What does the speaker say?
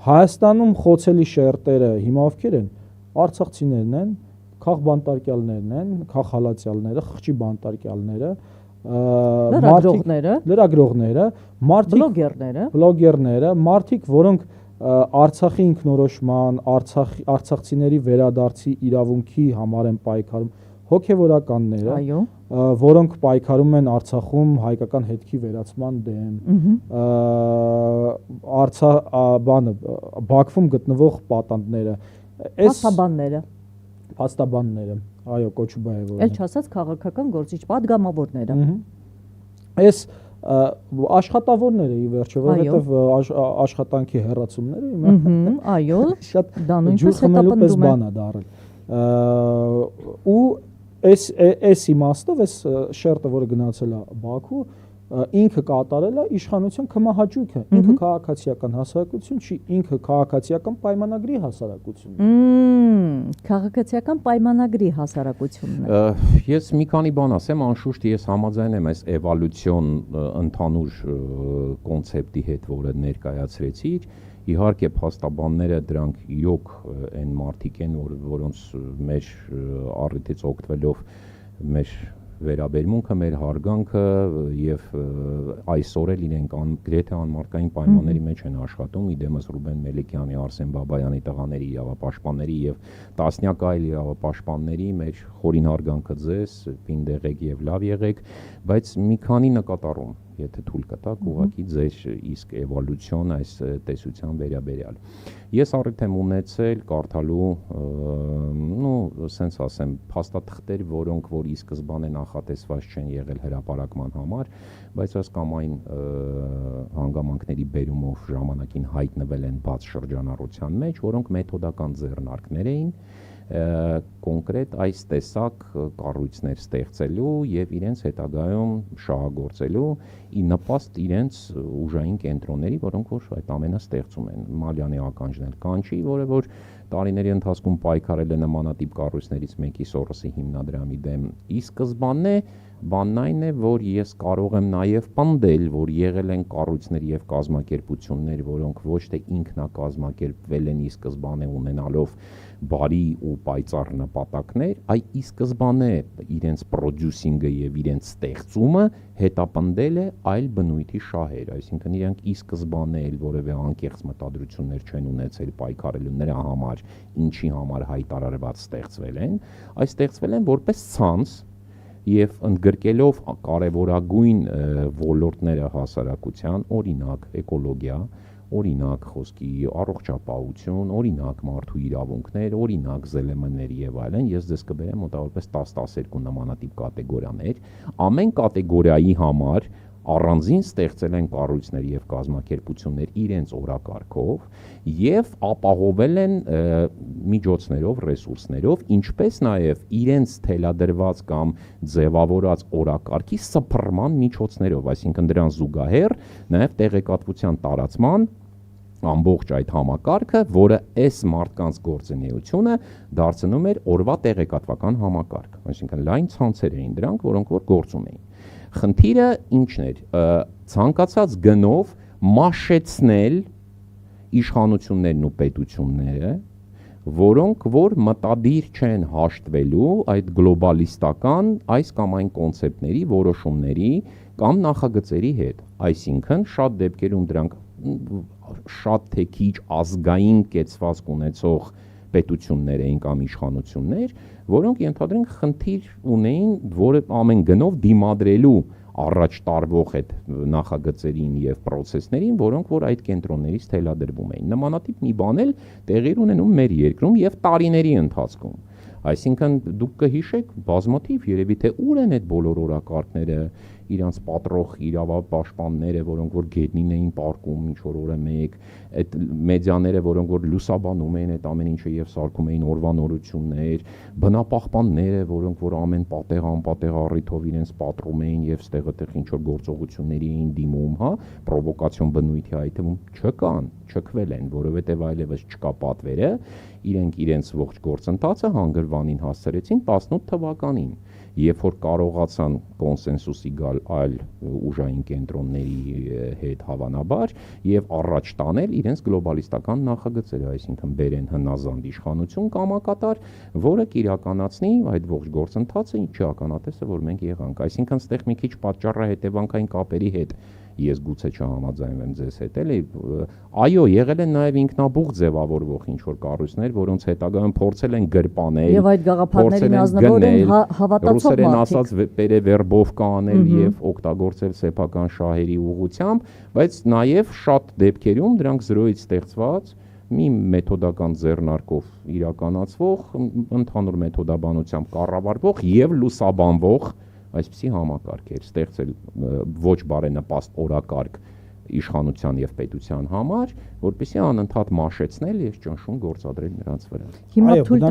Հայաստանում խոցելի շերտերը հիմա ովքեր են, արցախցիներն են, քաղ բանտարկյալներն են, քաղ հալածյալները, խղճի բանտարկյալները, լրագրողները, բլոգերները, մարդիկ, որոնք Արցախի ինքնորոշման, արցախցիների վերադարձի իրավունքի համար են պայքարում, հոգևորականները, որոնք պայքարում են Արցախում հայկական հետքի վերացման դեմ, Բաքվում գտնվող պատանդները, փաստաբանները, այո, Կոչուբաևը, էլ չասած քաղաքական գործիչ падգամավորները, այս աշխատավորները ի վերջո, որովհետև աշխատանքի հեռացումները այո, շատ ջուր խմելու պես բան է դառել, ու այս իմաստով այս շերտը, որը գնացել է Բաքու, ինքը կատարել է իշխանության քմահաճույքը, ինքը քաղաքացիական հասարակություն չի, ինքը քաղաքացիական պայմանագրի հասարակությունն է։ Քաղաքացիական պայմանագրի հասարակությունն է։ Ես մի քանի բան ասեմ, անշուշտ ես համաձայն եմ այս էվոլյուցիոն ընդհանուր կոնցեպտի հետ, որը ներկայացրեցիր, իհարկե փաստաբանները դրանք իրոք այն մարդիկ են, որոնց մեր առիթից օգտվելով մեր վերաբերմունքը, մեր հարգանքը եւ այսօր էլ իրենք գրեթե անմարդկային պայմանների մեջ են աշխատում, իդեմս Ռուբեն Մելիքյանի, Արսեն Բաբայանի տղաների իրավապաշտպանների եւ տասնյակ այլ իրավապաշտպանների մեր խորին հարգանքը ձեզ, պինդեղեք եւ լավ եղեք, բայց մի քանի նկատառում, եթե թույլ կտաք, ուղղակի ձեր իսկ էվոլյուցիոն այս տեսության վերաբերյալ։ Ես առիթ եմ ունեցել կարդալու, սենց ասեմ, փաստաթղթեր, որոնք որ ի սկզբանե նախատեսված չեն եղել հրապարակման համար, բայց այս կամ այն հանգամանքների բերումով ժամանակին հայտնվել են բաց շրջանառության մեջ, որոնք մեթոդական ձեռնարկներ էին, կոնկրետ այս տեսակ կառույցներ ստեղծելու եւ իրենց հետագայում շահագործելու ի նպաստ իրենց ուժային կենտրոնների, որոնք որ այդ ամենը ստեղծում են։ Մալյանի ականջն էլ կանչի, որը որ տարիների ընթացքում պայքարել է նմանատիպ կառույցներից մեկի Սորոսի հիմնադրամի դեմ։ Ի սկզբանե բանն այն է, որ ես կարող եմ նաև պնդել, որ եղել են կառույցներ եւ կազմակերպություններ, որոնք ոչ թե ինքնակազմակերպվել են ի սկզբանե ունենալով բարի ու պայծառ նպատակներ, այ ի սկզբանե իրենց պրոդյուսինգը եւ իրենց ստեղծումը հետապնդել է այլ բնույթի շահեր, այսինքն իրենք ի սկզբանե էլ որևէ անկեղծ մտադրություններ չեն ունեցել պայքարելու նրա համար, ինչի համար հայտարարված ստեղծվել են, այ ստեղծվել են որպես ցանց եւ ընդգրկելով կարևորագույն ոլորտները հասարակության, օրինակ էկոլոգիա, օրինակ խոսքի առողջապահություն, օրինակ մարդու իրավունքներ, օրինակ ԶԼՄ-ներ եւ այլն, ես ձեզ կբերեմ մոտավորապես 10-12 նմանատիպ կատեգորիաներ, ամեն կատեգորիայի համար առանձին ստեղծել են կառույցներ եւ կազմակերպություններ իրենց օրակարգով եւ ապահովել են միջոցներով, ռեսուրսներով, ինչպես նաեւ իրենց թելադրված կամ ձևավորած օրակարգի սփռման միջոցներով, այսինքն դրան զուգահեռ նաեւ տեղեկատվության տարածման ամբողջ այդ համակարգը, որը այս մարդկանց գործունեությունը դարձնում էր օրվա տեղեկատվական համակարգ, այսինքն լայն ցանցեր էին դրանք, որոնք որ գործում էին։ Խնդիրը ինչն էր, ցանկացած գնով մաշեցնել իշխանություններն ու պետությունները, որոնք որ մտադիր չեն հաշտվելու այդ գլոբալիստական այս կամ այն կոնցեպտների, որոշումների կամ նախագծերի հետ, այսինքն շատ դեպքերում դրանք շատ թե քիչ ազգային կեցվածք ունեցող պետություններ էին կամ իշխանություններ, որոնք ենթադրենք խնդիր ունեին, որը ամեն գնով դիմադրելու առաջ տարվող այդ նախագծերին եւ պրոցեսներին, որոնք որ այդ կենտրոններից թելադրվում էին։ Նմանատիպ մի բան էլ տեղի ունենում մեր երկրում եւ տարիների ընթացքում։ Այսինքն դուք կհիշեք բազմաթիվ երևի թե ուր են այդ բոլոր օրակարգները, իրանց պատրող իրավապաշտպանները, որոնք որ գետնին էին պարկում ինչ որ օրը մեկ, այդ մեդիաները, որոնք որ լուսաբանում էին այդ ամեն ինչը եւ սարքում էին օրվա նորություններ, բնապահպանները, որոնք որ ամեն պատեղ անպատեղ առիթով իրենց պատռում էին եւ ստեղտեղ ինչ որ գործողությունների էին դիմում, հա, պրովոկացիոն բնույթի այդ թվում չկան, չքվել են, որովհետեւ այլևս չկա պատվերը, իրենք իրենց ողջ գործընթացը հանգրվանին հասցրեցին 18 թվականին։ երբ որ կարողացան կոնսենսուսի գալ այլ ուժային կենտրոնների հետ հավանաբար եւ առաջ տանել իրենց գլոբալիստական նախագծերը, այսինքն բերեն հնազանդ իշխանություն կամակատար, որը կիրականացնի այդ ողջ գործընթացը, ինչի ականատեսը որ մենք եղանք, այսինքն ստեղ մի քիչ պատճառահետևանքային կապերի հետ ես գուցե չհամաձայնվեմ ձեզ հետ, էլի, այո, եղել են նաև ինքնաբուխ ձևավորվող ինչ-որ կառույցներ, որոնց հետագայում փորձել են գրպանել, եւ այդ գաղափարներին ազնվորեն հավատացող ռուսերեն մարդիկ, ասած վերևերբովկա անել եւ օգտագործել սեփական շահերի ուղղությամբ, բայց նաև շատ դեպքերում դրանք զրոյից ստեղծված մի մեթոդական ձեռնարկով իրականացվող, ընդհանուր մեթոդաբանությամբ կառավարվող եւ լուսաբանվող այսպիսի համակարգ էր ստեղծել ոչ բարենպաստ օրակարգ իշխանության եւ պետության համար, որպեսզի անընդհատ մաշեցնել եւ ճնշում գործադրել նրանց վրա։ հիմա Այո, թույլ